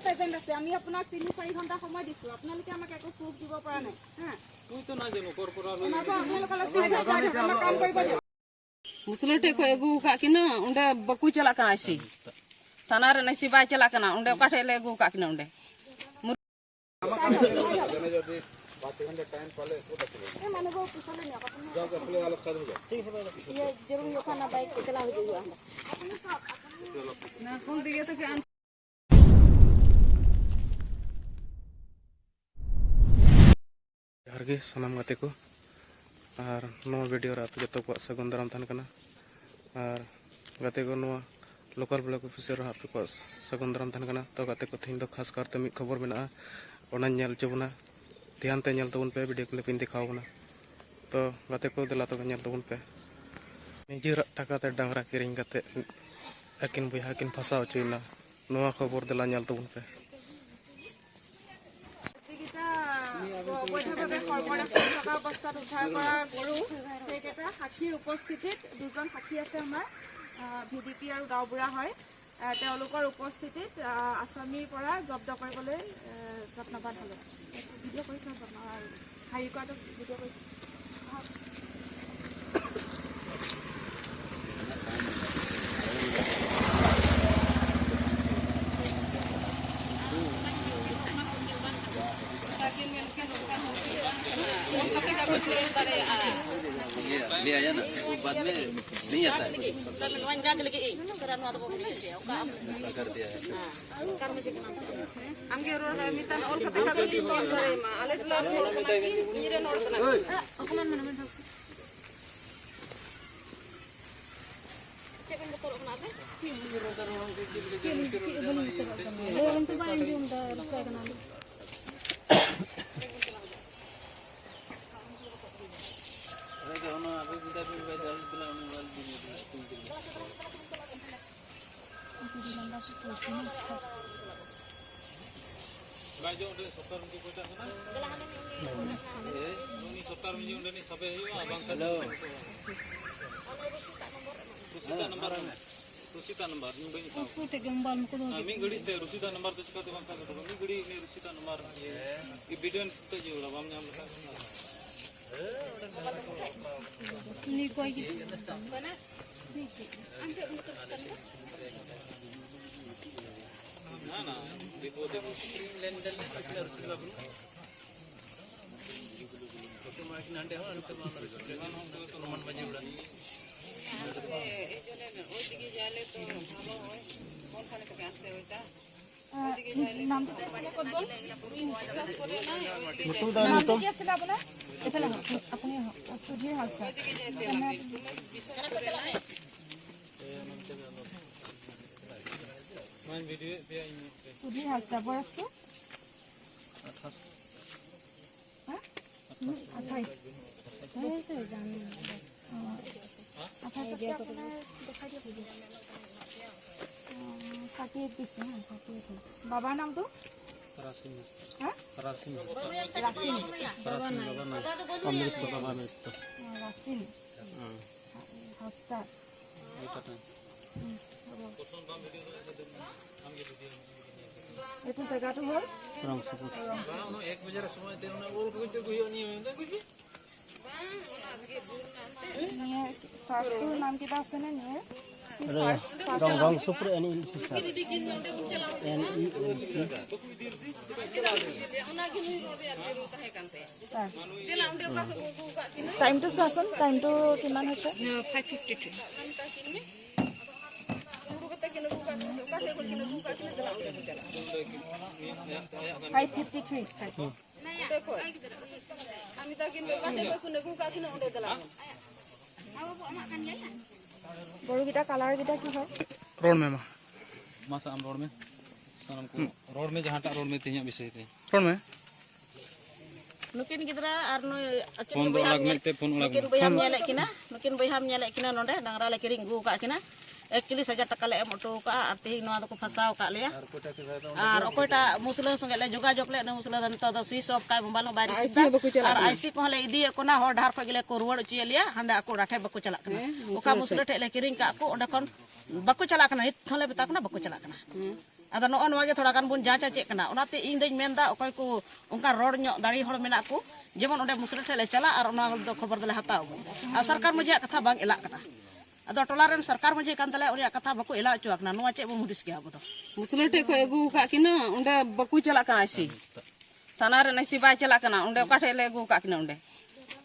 present আছে আমি আপোনাক 3-4 ঘণ্টা সময় দিছো আপোনালোকে আমাক একো প্ৰুফ দিব পৰা নাই হা মই তো না জানো কৰ্পোৰা কাম কৰিব দিয়ক मुसलटे को एगू का कि ना उंडे बकू चला कना सी थाना रे नसी बाय चला कना उंडे काठे ले एगू का कि ना उंडे ए माने को पुछले नहीं अपन जब अपने अलग साथ हो जाए ठीक है ये जरूर यो खाना बाइक पे चला हो जाएगा ना कौन दिए तो क्या हरगे सनम गाते को और नो वीडियो रे आप जतो को सगुन दाराम थान कना और गाते को नो लोकल ब्लॉक ऑफिसर आप को सगुन दाराम थान कना तो गाते को थिन दो खास करते मी खबर मेना ओना नेल चबना ध्यान ते नेल तबन पे वीडियो क्लिप इन दिखावना तो गाते को दिला तो नेल तबन पे निजेर टाका ते डांगरा किरिंग गाते अकिन बुया किन फसाव चुइना नोआ खबर दिला नेल तबन पे অৱস্থাত উদ্ধাৰ কৰা গৰু সেইকেইটা সাক্ষীৰ উপস্থিতিত দুজন সাক্ষী আছে আমাৰ ভিডিপি আৰু গাঁওবুঢ়া হয় তেওঁলোকৰ উপস্থিতিত আসামীৰ পৰা জব্দ কৰিবলৈ যত্নবান হ'লে ভিডিঅ' কৰি থওঁ হাৰি কৰাটো ভিডিঅ' কৰি ले आया ना वो बाद में नहीं आता है कर दिया है हमके रोड मितन और कते का गली कॉल करे मा आले टला रोड कना की नीरे नोड कना अकमन मन चेकन तो रोकना बे की रोड रोड के चिल के बाजो उन्हें सत्तर में कोई टांगना उन्हीं सत्तर में उन्हें सबे ही वहाँ बांग हेलो रुचिता नंबर न्यू बनी साहब उसको टे गंबाल में कोई हमें गड़ी से रुचिता नंबर तो इसका दिमाग का तो हमें गड़ी ने रुचिता नंबर ये वीडियो तो जो रहा हम यहाँ लगा नहीं कोई बना अंते उनको ना ना देखो स्क्रीन लेंडर ने पकड़ा रुचिता बाबू तो मार्किन अंडे हो अंते मामला रुचिता हम तो नमन बजे उड़ानी ए जोने ओई दिगे जाले तो भालो होय कोन खाने के आसे होता নাম विश्वास करे ना নাম কি আছিল আপোনাৰ এফালে আপুনি সুধীৰ হাজদা विश्वास करे ना मान वीडियो पे आई সুধীৰ হাজদা বয়সটো 28 জানি 28 দেখাই দিয়ক बाबा नाम तो रासिन रासिन अमृत बाबा में तो रासिन हस्ता एतु जगह तो हो रंग से उन्होंने 1 बजे रे समय ते उन्होंने और कोई तो कोई नहीं होता कुछ भी ये फास्ट नाम की बात सुने नहीं रंग सुपर एनी सिस्टम टाइम तो सासन टाइम तो किमान होता 553 देखो আমি তা কিনবে কাটে কোনে গু কাকিনা উড়ে দিলাম गरु गिटा कलर गिटा की है रोड में मासा हम रोड में सनम को रोड में जहां टा रोड में तिया विषय थे रोड में नुकिन गिदरा आर नो फोन दो अलग में ते फोन अलग नुकिन बयाम नेले किना नुकिन बयाम नेले किना नोंडे डांगरा ले किरिंग गु का किना 1 किलो 1000 टाका ले एम ओटो का आरती नोआ दो फसाव का लिया और ओकोटा मुसला संगे ले जोगाजोग ले मुसला दन तो स्विच ऑफ का मोबाइल बारी और आईसी को ले इदी कोना हो ढार को गेले को रुवड़ ची लिया हंडा को राठे बको चला कना ओका मुसला ठे ले किरिंग का को ओंडा कोन बको चला कना हित थले बता कना बको चला कना Ada no ge thoda kan bun jaca cek kana onate ing deñ menda okoy ko onka rod nyok dari hor menak ko jemon onde musra tele chala ar ona do khabar dale hataw a sarkar mo je katha bang elak kana ado tolaren sarkar mo je kan tale unia katha baku elak cuak na noa cek bo mudis ge abo do muslim te ko egu ka kina unde baku chala kana si tanare nasi ba chala kana unde kate le egu ka kina unde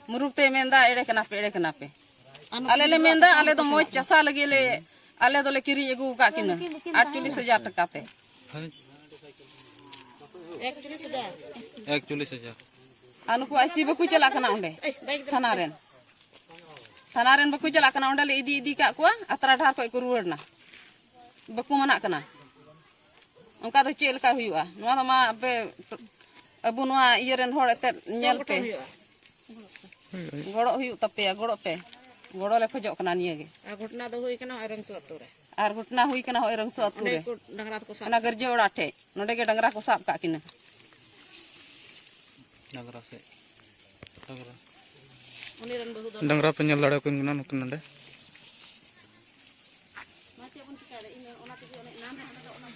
muruk te menda ede kana pe ale le menda ale do mo chasa lagi le ale do le kiri egu ka kina 48,000 taka te actually sudah anu ku asi baku chala kana unde tanaren baku chala kana unde le idi ka ko atra dhar ko ruwer na baku manak kana onka do chel ka huyua noa ma be abu noa ieren hor ete nyel pe goro huyu tape goro pe goro le khojok kana niye ge घटना दो हुई kana orang suatu re ar gutna hui kana hoirang so ature dangrat ko sa ana garje orate node ge dangra ko sap ka kina नगरा से नगरा uniran bahu do डंगरा पे ñal lada ko ngina nukin nande ma ce pun tikare ini ona ti ona nam ona